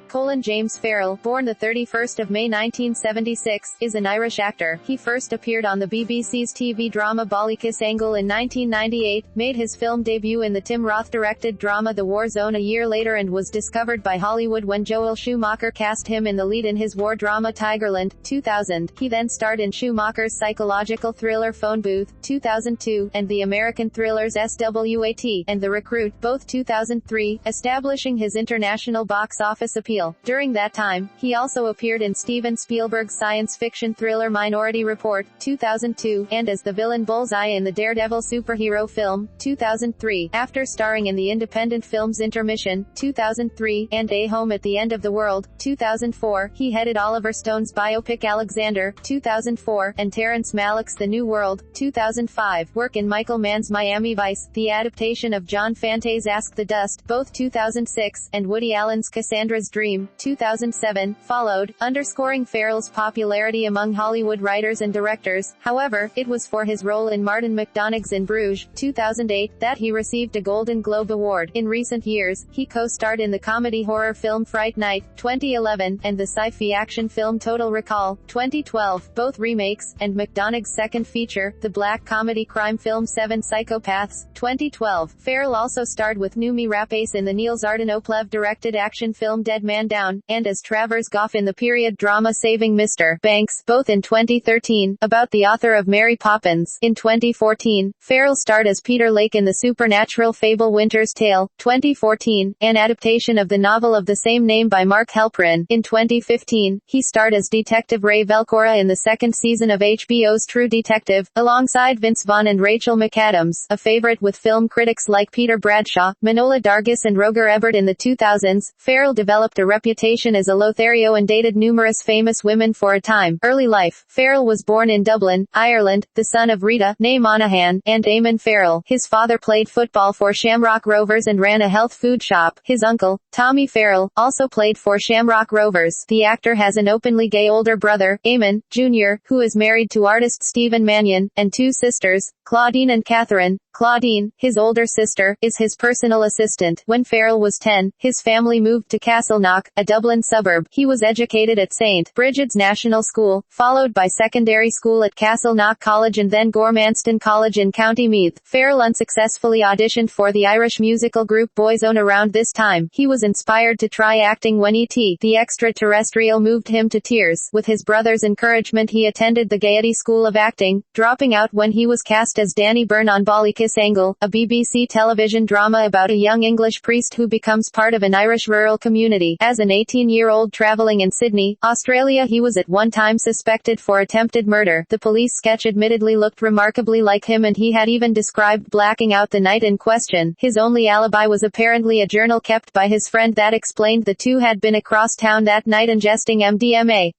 Colin James Farrell, born the 31st of May 1976, is an Irish actor. He first appeared on the BBC's TV drama Ballykiss Angle in 1998, made his film debut in the Tim Roth-directed drama The War Zone a year later and was discovered by Hollywood when Joel Schumacher cast him in the lead in his war drama Tigerland, 2000. He then starred in Schumacher's psychological thriller Phone Booth, 2002, and the American thrillers SWAT, and The Recruit, both 2003, establishing his international box office appeal. During that time, he also appeared in Steven Spielberg's science fiction thriller Minority Report, 2002, and as the villain Bullseye in the Daredevil superhero film, 2003. After starring in the independent films Intermission, 2003, and A Home at the End of the World, 2004, he headed Oliver Stone's biopic Alexander, 2004, and Terrence Malick's The New World, 2005. Work in Michael Mann's Miami Vice, the adaptation of John Fante's Ask the Dust, both 2006, and Woody Allen's Cassandra's Dream, 2007, followed, underscoring Farrell's popularity among Hollywood writers and directors. However, it was for his role in Martin McDonagh's In Bruges, 2008, that he received a Golden Globe Award. In recent years, he co-starred in the comedy horror film Fright Night, 2011, and the sci-fi action film Total Recall, 2012, both remakes, and McDonagh's second feature, the black comedy crime film Seven Psychopaths, 2012. Farrell also starred with Noomi Rapace in the Neil Zardanoplev-directed action film Dead Man Down, and as Travers Goff in the period drama Saving Mr. Banks, both in 2013, about the author of Mary Poppins. In 2014, Farrell starred as Peter Lake in the supernatural fable Winter's Tale, 2014, an adaptation of the novel of the same name by Mark Helprin. In 2015, he starred as Detective Ray Velcora in the second season of HBO's True Detective, alongside Vince Vaughn and Rachel McAdams, a favorite with film critics like Peter Bradshaw, Manohla Dargis and Roger Ebert. In the 2000s, Farrell developed a reputation as a Lothario and dated numerous famous women for a time. Early life. Farrell was born in Dublin, Ireland, the son of Rita, née Monaghan, and Eamon Farrell. His father played football for Shamrock Rovers and ran a health food shop. His uncle, Tommy Farrell, also played for Shamrock Rovers. The actor has an openly gay older brother, Eamon, Jr., who is married to artist Stephen Mannion, and two sisters, Claudine and Catherine. Claudine, his older sister, is his personal assistant. When Farrell was 10, his family moved to Castleknock, a Dublin suburb. He was educated at St. Brigid's National School, followed by secondary school at Castleknock College and then Gormanston College in County Meath. Farrell unsuccessfully auditioned for the Irish musical group Boyzone around this time. He was inspired to try acting when E.T. the Extraterrestrial moved him to tears. With his brother's encouragement he attended the Gaiety School of Acting, dropping out when he was cast as Danny Byrne on Ballykiss Angle, a BBC television drama about a young English priest who becomes part of an Irish rural community. As an 18-year-old traveling in Sydney, Australia, he was at one time suspected for attempted murder. The police sketch admittedly looked remarkably like him and he had even described blacking out the night in question. His only alibi was apparently a journal kept by his friend that explained the two had been across town that night ingesting MDMA.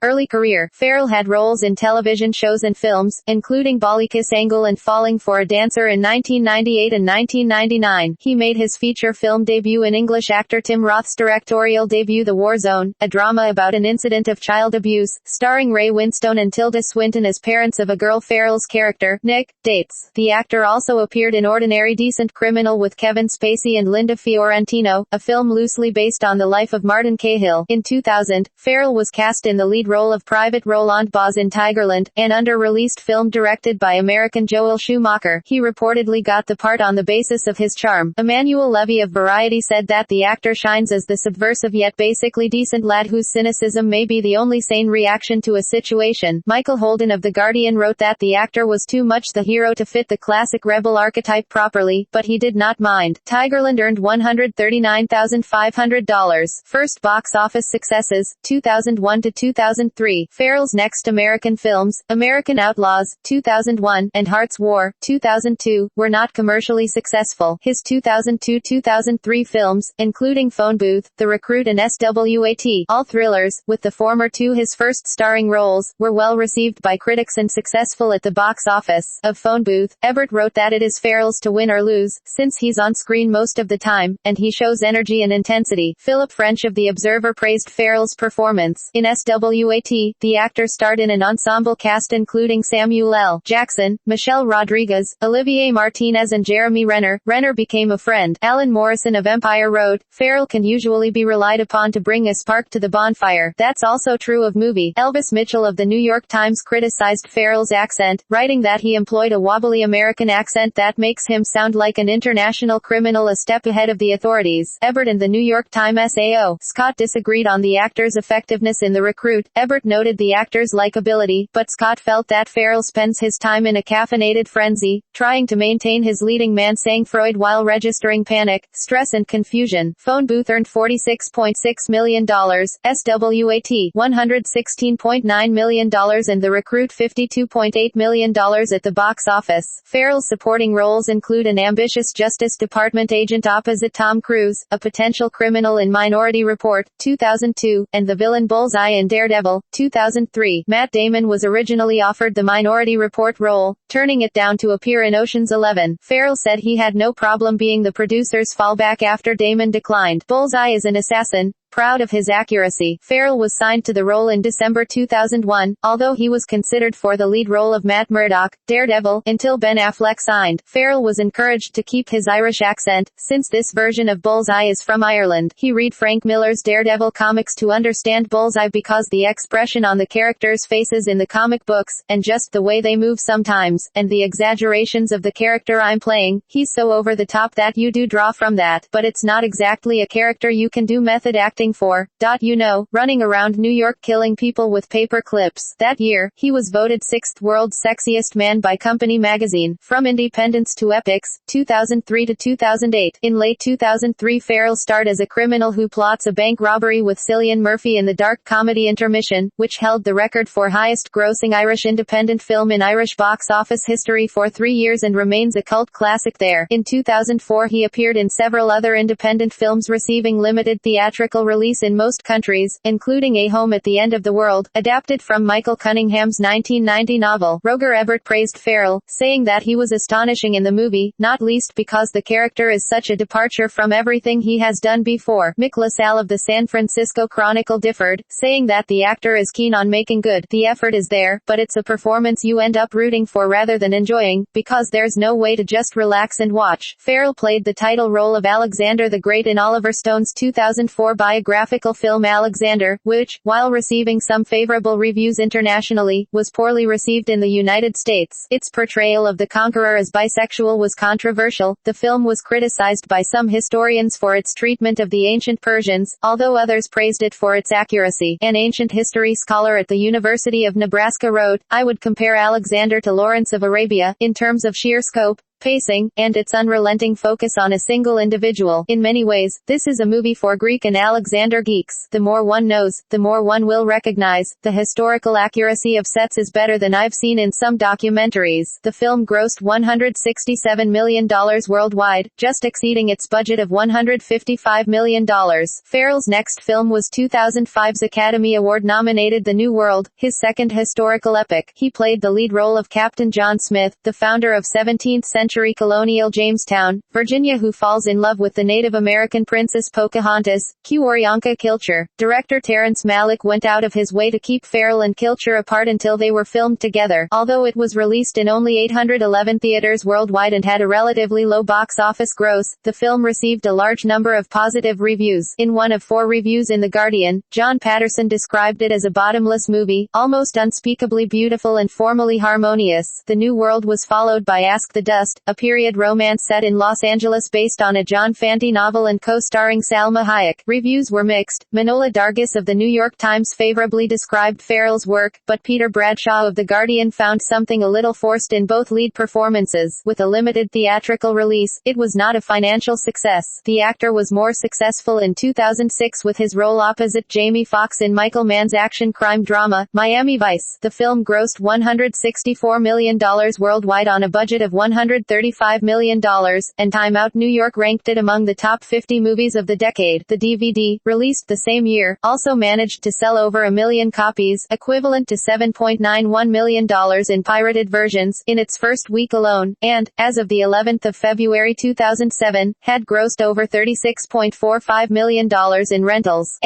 Early career. Farrell had roles in television shows and films, including Ballykiss Angle and Falling for a Dancer in 1998 and 1999. He made his feature film debut in English actor Tim Roth's directorial debut The War Zone, a drama about an incident of child abuse, starring Ray Winstone and Tilda Swinton as parents of a girl. Farrell's character, Nick, dates. The actor also appeared in Ordinary Decent Criminal with Kevin Spacey and Linda Fiorentino, a film loosely based on the life of Martin Cahill. In 2000, Farrell was cast in the lead role of Private Roland Boz in Tigerland, an under-released film directed by American Joel Schumacher. He reportedly got the part on the basis of his charm. Emmanuel Levy of Variety said that the actor shines as the subversive yet basically decent lad whose cynicism may be the only sane reaction to a situation. Michael Holden of The Guardian wrote that the actor was too much the hero to fit the classic rebel archetype properly, but he did not mind. Tigerland earned $139,500. First box office successes, 2001 to 2003. Farrell's next American films, American Outlaws, 2001, and Heart's War, 2002, were not commercially successful. His 2002-2003 films, including Phone Booth, The Recruit and SWAT, all thrillers, with the former two his first starring roles, were well received by critics and successful at the box office. Of Phone Booth, Ebert wrote that it is Farrell's to win or lose, since he's on screen most of the time, and he shows energy and intensity. Philip French of The Observer praised Farrell's performance. In SWAT, the actor starred in an ensemble cast including Samuel L. Jackson, Michelle Rodriguez, Olivia Javier Martinez and Jeremy Renner. Renner became a friend. Alan Morrison of Empire wrote, Farrell can usually be relied upon to bring a spark to the bonfire. That's also true of movie. Elvis Mitchell of the New York Times criticized Farrell's accent, writing that he employed a wobbly American accent that makes him sound like an international criminal a step ahead of the authorities. Ebert and the New York Times SAO. Scott disagreed on the actor's effectiveness in The Recruit. Ebert noted the actor's likability, but Scott felt that Farrell spends his time in a caffeinated frenzy, trying to maintain his leading man sang Freud while registering panic, stress and confusion. Phone booth earned $46.6 million, SWAT $116.9 million and The Recruit $52.8 million at the box office. Farrell's supporting roles include an ambitious Justice Department agent opposite Tom Cruise, a potential criminal in Minority Report, 2002, and the villain Bullseye in Daredevil, 2003. Matt Damon was originally offered the Minority Report role, turning it down to appear in Ocean's 11. Farrell said he had no problem being the producer's fallback after Damon declined. Bullseye is an assassin. Proud of his accuracy, Farrell was signed to the role in December 2001, although he was considered for the lead role of Matt Murdock, Daredevil, until Ben Affleck signed. Farrell was encouraged to keep his Irish accent, since this version of Bullseye is from Ireland. He read Frank Miller's Daredevil comics to understand Bullseye because the expression on the characters' faces in the comic books, and just the way they move sometimes, and the exaggerations of the character I'm playing, he's so over the top that you do draw from that, but it's not exactly a character you can do method acting for, running around New York killing people with paper clips. That year, he was voted 6th world's sexiest man by Company magazine. From Independence to Epics, 2003 to 2008. In late 2003, Farrell starred as a criminal who plots a bank robbery with Cillian Murphy in the dark comedy Intermission, which held the record for highest grossing Irish independent film in Irish box office history for 3 years and remains a cult classic there. In 2004, he appeared in several other independent films receiving limited theatrical release in most countries, including A Home at the End of the World, adapted from Michael Cunningham's 1990 novel. Roger Ebert praised Farrell, saying that he was astonishing in the movie, not least because the character is such a departure from everything he has done before. Mick LaSalle of the San Francisco Chronicle differed, saying that the actor is keen on making good. The effort is there, but it's a performance you end up rooting for rather than enjoying, because there's no way to just relax and watch. Farrell played the title role of Alexander the Great in Oliver Stone's 2004 biographical film Alexander, which, while receiving some favorable reviews internationally, was poorly received in the United States. Its portrayal of the conqueror as bisexual was controversial. The film was criticized by some historians for its treatment of the ancient Persians, although others praised it for its accuracy. An ancient history scholar at the University of Nebraska wrote, I would compare Alexander to Lawrence of Arabia, in terms of sheer scope, pacing, and its unrelenting focus on a single individual. In many ways, this is a movie for Greek and Alexander geeks. The more one knows, the more one will recognize. The historical accuracy of sets is better than I've seen in some documentaries. The film grossed $167 million worldwide, just exceeding its budget of $155 million. Farrell's next film was 2005's Academy Award-nominated The New World, his second historical epic. He played the lead role of Captain John Smith, the founder of 17th-century colonial Jamestown, Virginia, who falls in love with the Native American princess Pocahontas, Q'orianka Kilcher. Director Terrence Malick went out of his way to keep Farrell and Kilcher apart until they were filmed together. Although it was released in only 811 theaters worldwide and had a relatively low box office gross, the film received a large number of positive reviews. In one of 4 reviews in The Guardian, John Patterson described it as a bottomless movie, almost unspeakably beautiful and formally harmonious. The New World was followed by Ask the Dust, a period romance set in Los Angeles based on a John Fante novel and co-starring Salma Hayek. Reviews were mixed. Manohla Dargis of the New York Times favorably described Farrell's work, but Peter Bradshaw of The Guardian found something a little forced in both lead performances. With a limited theatrical release, it was not a financial success. The actor was more successful in 2006 with his role opposite Jamie Foxx in Michael Mann's action crime drama, Miami Vice. The film grossed $164 million worldwide on a budget of $135 million, and Time Out New York ranked it among the top 50 movies of the decade. The DVD, released the same year, also managed to sell over 1 million copies, equivalent to $7.91 million in pirated versions, in its first week alone, and, as of the 11th of February 2007, had grossed over $36.45 million in rentals.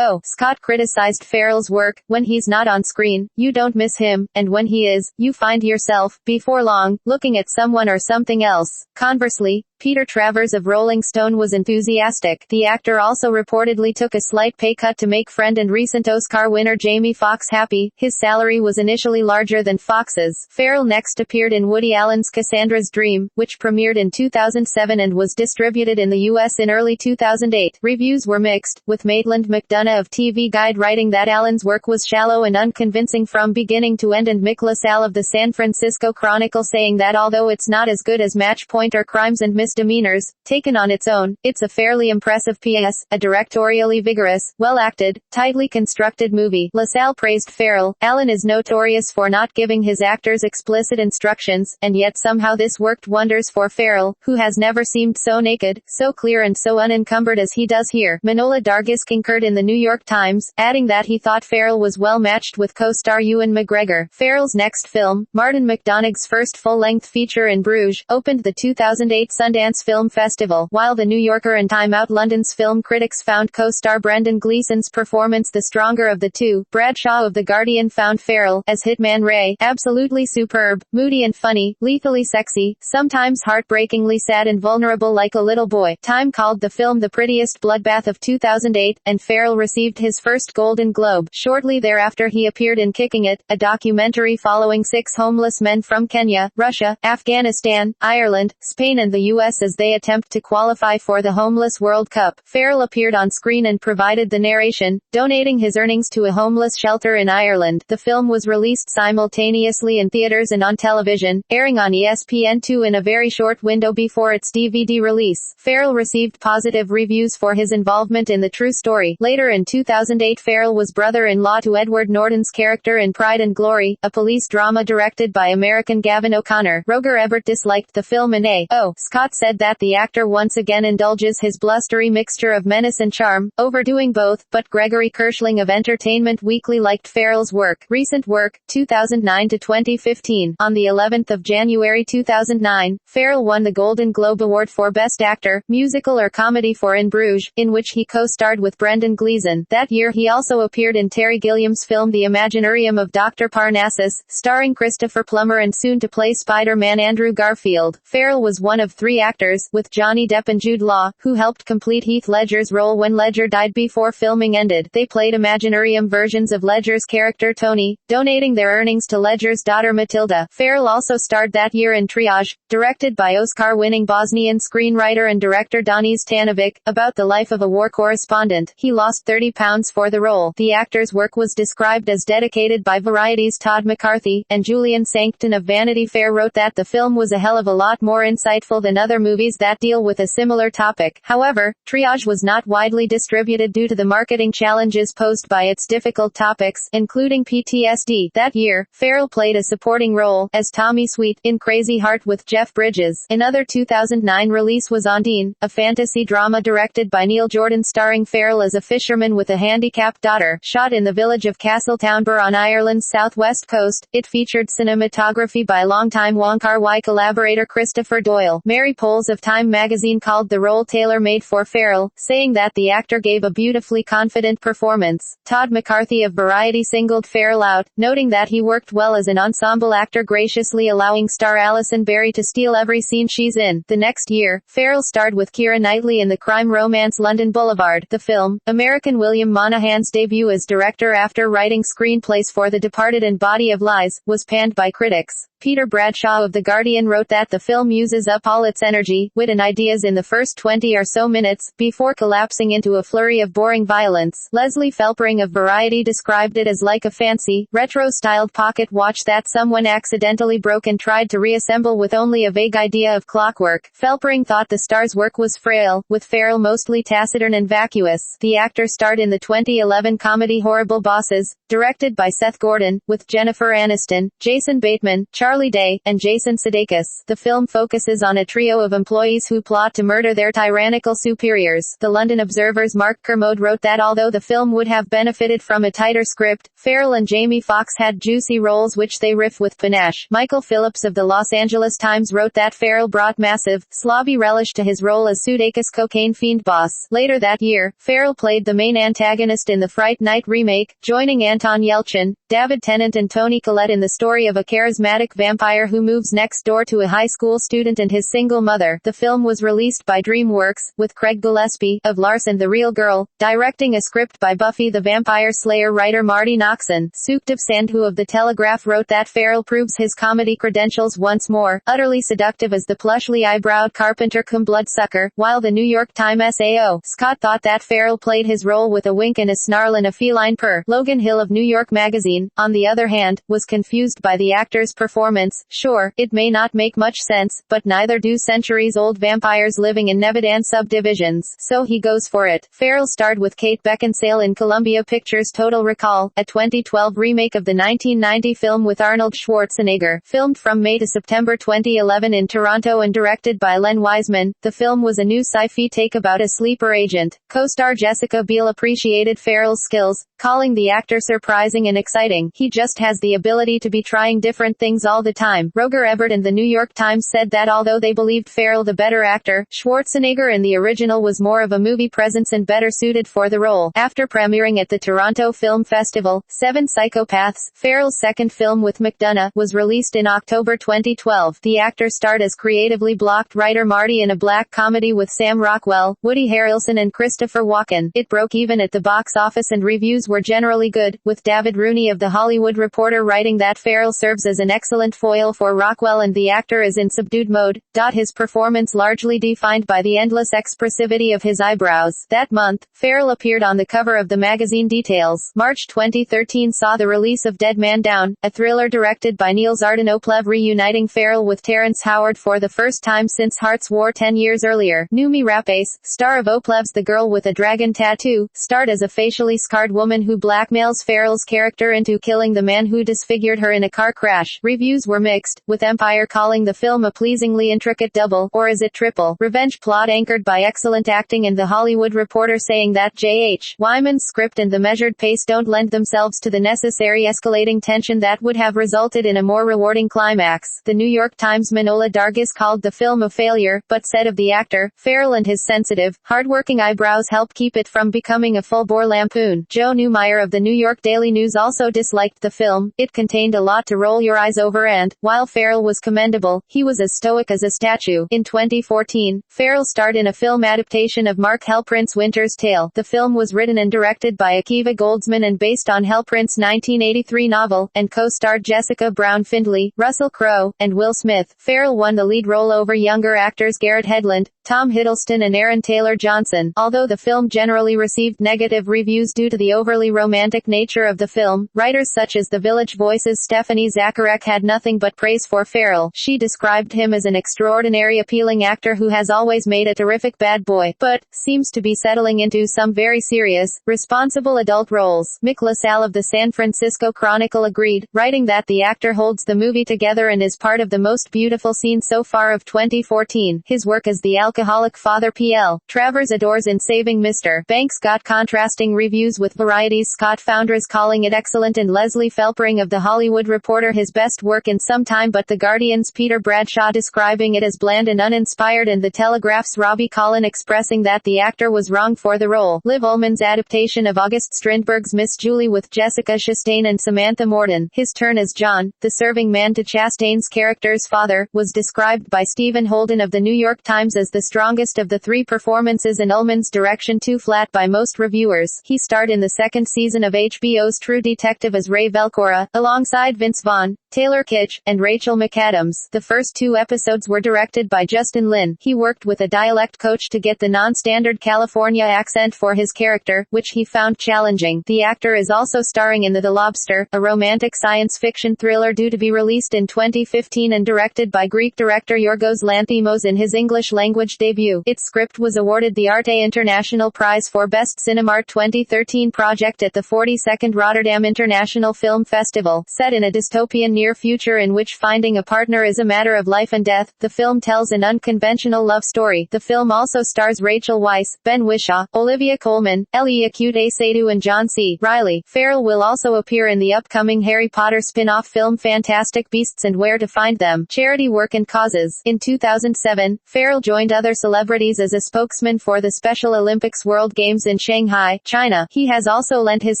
Scott criticized Farrell's work. When he's not on screen, you don't miss him, and when he is, you find yourself, before long, looking at someone or something something else. Conversely, Peter Travers of Rolling Stone was enthusiastic. The actor also reportedly took a slight pay cut to make friend and recent Oscar winner Jamie Foxx happy. His salary was initially larger than Foxx's. Farrell next appeared in Woody Allen's Cassandra's Dream, which premiered in 2007 and was distributed in the U.S. in early 2008. Reviews were mixed, with Maitland McDonough of TV Guide writing that Allen's work was shallow and unconvincing from beginning to end, and Mick LaSalle of the San Francisco Chronicle saying that although it's not as good as Match Point or Crimes and Misdemeanors, taken on its own, it's a fairly impressive PS, a directorially vigorous, well-acted, tightly constructed movie. LaSalle praised Farrell. Allen is notorious for not giving his actors explicit instructions, and yet somehow this worked wonders for Farrell, who has never seemed so naked, so clear and so unencumbered as he does here. Manohla Dargis concurred in the New York Times, adding that he thought Farrell was well matched with co-star Ewan McGregor. Farrell's next film, Martin McDonagh's first full-length feature in Bruges, opened the 2008 Sundance Film Festival. While The New Yorker and Time Out London's film critics found co-star Brendan Gleeson's performance the stronger of the two, Bradshaw of The Guardian found Farrell, as Hitman Ray, absolutely superb, moody and funny, lethally sexy, sometimes heartbreakingly sad and vulnerable like a little boy. Time called the film the prettiest bloodbath of 2008, and Farrell received his first Golden Globe. Shortly thereafter he appeared in Kicking It, a documentary following 6 homeless men from Kenya, Russia, Afghanistan, Ireland, Spain and the U.S. as they attempt to qualify for the Homeless World Cup. Farrell appeared on screen and provided the narration, donating his earnings to a homeless shelter in Ireland. The film was released simultaneously in theaters and on television, airing on ESPN2 in a very short window before its DVD release. Farrell received positive reviews for his involvement in the true story. Later in 2008 Farrell was brother-in-law to Edward Norton's character in Pride and Glory, a police drama directed by American Gavin O'Connor. Roger Ebert disliked the film and A.O. Scott said that the actor once again indulges his blustery mixture of menace and charm, overdoing both, but Gregory Kirschling of Entertainment Weekly liked Farrell's work. Recent work, 2009 to 2015. On the 11th of January 2009, Farrell won the Golden Globe Award for Best Actor, Musical or Comedy for In Bruges, in which he co-starred with Brendan Gleeson. That year he also appeared in Terry Gilliam's film The Imaginarium of Dr. Parnassus, starring Christopher Plummer and soon-to-play Spider-Man Andrew Garfield. Farrell was one of 3 actors, with Johnny Depp and Jude Law, who helped complete Heath Ledger's role when Ledger died before filming ended. They played Imaginarium versions of Ledger's character Tony, donating their earnings to Ledger's daughter Matilda. Farrell also starred that year in Triage, directed by Oscar-winning Bosnian screenwriter and director Danis Tanovic, about the life of a war correspondent. He lost 30 pounds for the role. The actor's work was described as dedicated by Variety's Todd McCarthy, and Julian Sancton of Vanity Fair wrote that the film was a hell of a lot more insightful than other movies that deal with a similar topic. However, Triage was not widely distributed due to the marketing challenges posed by its difficult topics, including PTSD. That year, Farrell played a supporting role, as Tommy Sweet, in Crazy Heart with Jeff Bridges. Another 2009 release was Ondine, a fantasy drama directed by Neil Jordan starring Farrell as a fisherman with a handicapped daughter. Shot in the village of Castletownborough on Ireland's southwest coast, it featured cinematography by longtime Wong Kar-wai collaborator Christopher Doyle. Mary Poles of Time magazine called the role tailor-made for Farrell, saying that the actor gave a beautifully confident performance. Todd McCarthy of Variety singled Farrell out, noting that he worked well as an ensemble actor, graciously allowing star Alison Berry to steal every scene she's in. The next year, Farrell starred with Keira Knightley in the crime romance London Boulevard. The film, American William Monahan's debut as director after writing screenplays for The Departed and Body of Lies, was panned by critics. Peter Bradshaw of The Guardian wrote that the film uses up all its energy, wit and ideas in the first 20 or so minutes, before collapsing into a flurry of boring violence. Leslie Felpring of Variety described it as like a fancy, retro-styled pocket watch that someone accidentally broke and tried to reassemble with only a vague idea of clockwork. Felpring thought the star's work was frail, with Farrell mostly taciturn and vacuous. The actor starred in the 2011 comedy Horrible Bosses, directed by Seth Gordon, with Jennifer Aniston, Jason Bateman, Charlie Day, and Jason Sudeikis. The film focuses on a trio of employees who plot to murder their tyrannical superiors. The London Observer's Mark Kermode wrote that although the film would have benefited from a tighter script, Farrell and Jamie Foxx had juicy roles which they riff with panache. Michael Phillips of the Los Angeles Times wrote that Farrell brought massive, slobby relish to his role as Sudeikis' cocaine fiend boss. Later that year, Farrell played the main antagonist in the Fright Night remake, joining Anton Yelchin, David Tennant and Toni Collette in the story of a charismatic vampire who moves next door to a high school student and his single mother. The film was released by DreamWorks, with Craig Gillespie, of Larson the Real Girl, directing a script by Buffy the Vampire Slayer writer Marty Noxon. Sukdev Sandhu of The Telegraph wrote that Farrell proves his comedy credentials once more, utterly seductive as the plushly eyebrowed carpenter cum bloodsucker, while the New York Times SAO. Scott thought that Farrell played his role with a wink and a snarl and a feline purr. Logan Hill of New York Magazine, on the other hand, was confused by the actor's performance. Sure, it may not make much sense, but neither do centuries-old vampires living in Nevadan subdivisions, so he goes for it. Farrell starred with Kate Beckinsale in Columbia Pictures' Total Recall, a 2012 remake of the 1990 film with Arnold Schwarzenegger. Filmed from May to September 2011 in Toronto and directed by Len Wiseman, the film was a new sci-fi take about a sleeper agent. Co-star Jessica Biel appreciated Farrell's skills, calling the actor surprising and exciting. He just has the ability to be trying different things all the time. Roger Ebert and the New York Times said that although they believed Farrell the better actor, Schwarzenegger in the original was more of a movie presence and better suited for the role. After premiering at the Toronto Film Festival, Seven Psychopaths, Farrell's second film with McDonough, was released in October 2012. The actor starred as creatively blocked writer Marty in a black comedy with Sam Rockwell, Woody Harrelson and Christopher Walken. It broke even at the box office and reviews were generally good, with David Rooney of The Hollywood Reporter writing that Farrell serves as an excellent foil for Rockwell and the actor is in subdued mode. His performance largely defined by the endless expressivity of his eyebrows. That month, Farrell appeared on the cover of the magazine Details. March 2013 saw the release of Dead Man Down, a thriller directed by Niels Arden Oplev reuniting Farrell with Terrence Howard for the first time since Hearts War 10 years earlier. Noomi Rapace, star of Oplev's The Girl with a Dragon Tattoo, starred as a facially scarred woman who blackmails Farrell's character into killing the man who disfigured her in a car crash. Reviews were mixed, with Empire calling the film a pleasingly intricate double, or is it triple, revenge plot anchored by excellent acting and The Hollywood Reporter saying that J.H. Wyman's script and the measured pace don't lend themselves to the necessary escalating tension that would have resulted in a more rewarding climax. The New York Times' Manola Dargis called the film a failure, but said of the actor, Farrell and his sensitive, hard-working eyebrows help keep it from becoming a full-bore lampoon. Joe Newmeyer of the New York Daily News also disliked the film. It contained a lot to roll your eyes over and, while Farrell was commendable, he was as stoic as a statue. In 2014, Farrell starred in a film adaptation of Mark Helprin's Winter's Tale. The film was written and directed by Akiva Goldsman and based on Helprin's 1983 novel, and co-starred Jessica Brown Findlay, Russell Crowe, and Will Smith. Farrell won the lead role over younger actors Garrett Hedlund, Tom Hiddleston and Aaron Taylor Johnson. Although the film generally received negative reviews due to the overly romantic nature of the film, writers such as The Village Voice's Stephanie Zacharek had nothing but praise for Farrell. She described him as an extraordinary appealing actor who has always made a terrific bad boy, but seems to be settling into some very serious, responsible adult roles. Mick LaSalle of the San Francisco Chronicle agreed, writing that the actor holds the movie together and is part of the most beautiful scene so far of 2014. His work as the alcoholic father P.L. Travers adores in Saving Mr. Banks got contrasting reviews, with Variety's Scott Founders calling it excellent and Leslie Felpering of The Hollywood Reporter his best work in some time, but The Guardian's Peter Bradshaw describing it as bland and uninspired, and The Telegraph's Robbie Collin expressing that the actor was wrong for the role. Liv Ullman's adaptation of August Strindberg's Miss Julie with Jessica Chastain and Samantha Morton, his turn as John, the serving man to Chastain's character's father, was described by Stephen Holden of the New York Times as the strongest of the three performances and Ullman's direction too flat by most reviewers. He starred in the second season of HBO's True Detective as Ray Velcora, alongside Vince Vaughn, Taylor Kitsch, and Rachel McAdams. The first two episodes were directed by Justin Lin. He worked with a dialect coach to get the non-standard California accent for his character, which he found challenging. The actor is also starring in The Lobster, a romantic science fiction thriller due to be released in 2015 and directed by Greek director Yorgos Lanthimos in his English-language debut. Its script was awarded the Arte International Prize for Best Cinemart 2013 project at the 42nd Rotterdam International Film Festival. Set in a dystopian near future in which finding a partner is a matter of life and death, the film tells an unconventional love story. The film also stars Rachel Weisz, Ben Whishaw, Olivia Colman, Elie Akute Seydoux and John C. Reilly. Farrell will also appear in the upcoming Harry Potter spin-off film Fantastic Beasts and Where to Find Them, Charity Work and Causes. In 2007, Farrell joined other other celebrities as a spokesman for the Special Olympics World Games in Shanghai, China. He has also lent his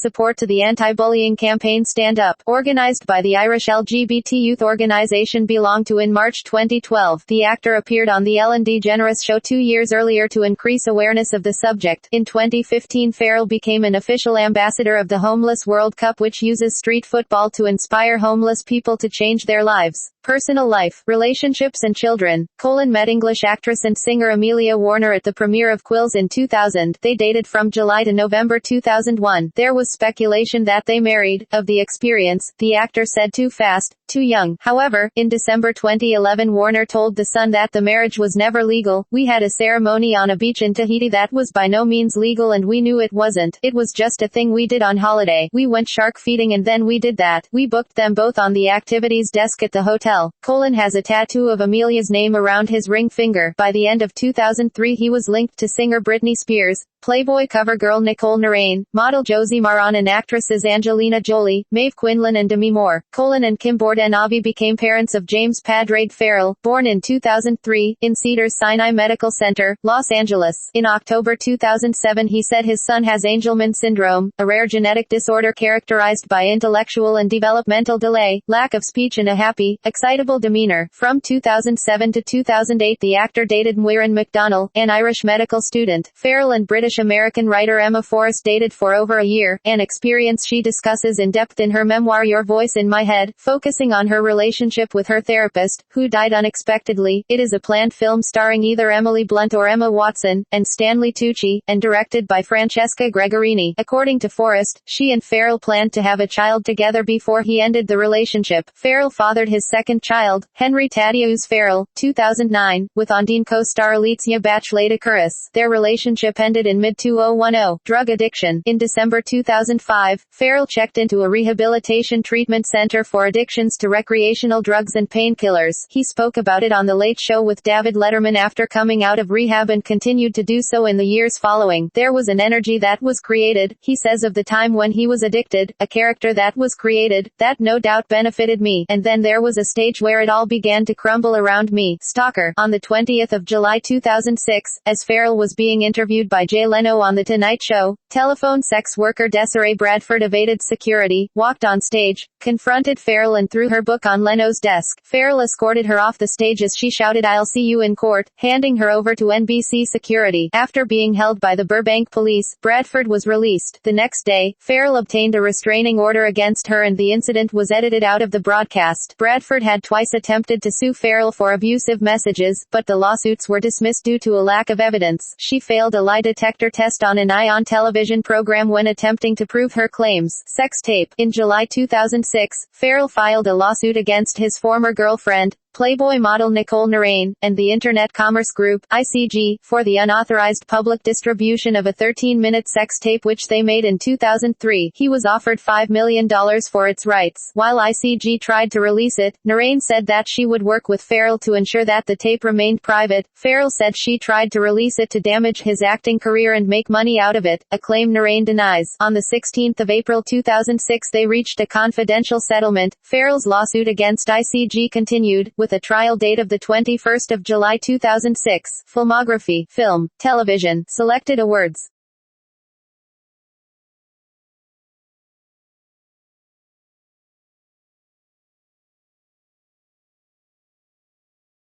support to the anti-bullying campaign Stand Up, organized by the Irish LGBT youth organization Belong To. In March 2012, the actor appeared on the Ellen DeGeneres show 2 years earlier to increase awareness of the subject. In 2015, Farrell became an official ambassador of the Homeless World Cup, which uses street football to inspire homeless people to change their lives. Personal life, relationships and children. Colin met English actress and singer Amelia Warner at the premiere of Quills in 2000. They dated from July to November 2001. There was speculation that they married. Of the experience, the actor said too fast, too young. However, in December 2011, Warner told The Sun that the marriage was never legal. We had a ceremony on a beach in Tahiti that was by no means legal and we knew it wasn't. It was just a thing we did on holiday. We went shark feeding and then we did that. We booked them both on the activities desk at the hotel. Colin has a tattoo of Amelia's name around his ring finger. By the end of 2003, he was linked to singer Britney Spears, Playboy cover girl Nicole Narain, model Josie Maran and actresses Angelina Jolie, Maeve Quinlan and Demi Moore. Colin and Kim Bordenave became parents of James Padraig Farrell, born in 2003, in Cedars-Sinai Medical Center, Los Angeles. In October 2007, he said his son has Angelman syndrome, a rare genetic disorder characterized by intellectual and developmental delay, lack of speech and a happy, excitable demeanor. From 2007 to 2008, the actor dated Muireann McDonnell, an Irish medical student. Farrell and British-American writer Emma Forrest dated for over a year, an experience she discusses in depth in her memoir Your Voice in My Head, focusing on her relationship with her therapist, who died unexpectedly. It is a planned film starring either Emily Blunt or Emma Watson, and Stanley Tucci, and directed by Francesca Gregorini. According to Forrest, she and Farrell planned to have a child together before he ended the relationship. Farrell fathered his second child, Henry Thaddeus Farrell, 2009, with Ondine co-star Alicia Bachelet-Curis. Their relationship ended in mid-2010. Drug addiction. In December 2005, Farrell checked into a rehabilitation treatment center for addictions to recreational drugs and painkillers. He spoke about it on The Late Show with David Letterman after coming out of rehab and continued to do so in the years following. There was an energy that was created, he says of the time when he was addicted, a character that was created, that no doubt benefited me, and then there was a stage where it all began to crumble around me. Stalker. On the 20th of July 2006, as Farrell was being interviewed by Jay Leno on The Tonight Show, telephone sex worker Desiree Bradford evaded security, walked on stage, confronted Farrell and threw her book on Leno's desk. Farrell escorted her off the stage as she shouted "I'll see you in court," handing her over to NBC security. After being held by the Burbank police, Bradford was released. The next day, Farrell obtained a restraining order against her and the incident was edited out of the broadcast. Bradford had twice attempted to sue Farrell for abusive messages, but the lawsuits were dismissed due to a lack of evidence. She failed a lie detector test on an Eye on Television program when attempting to prove her claims. Sex tape. In July 2006, Farrell filed a lawsuit against his former girlfriend, Playboy model Nicole Narain, and the Internet Commerce Group, ICG, for the unauthorized public distribution of a 13-minute sex tape which they made in 2003. He was offered $5 million for its rights. While ICG tried to release it, Narain said that she would work with Farrell to ensure that the tape remained private. Farrell said she tried to release it to damage his acting career and make money out of it, a claim Narain denies. On the 16th of April 2006 they reached a confidential settlement. Farrell's lawsuit against ICG continued, with a trial date of the 21st of July 2006. Filmography. Film. Television. Selected awards.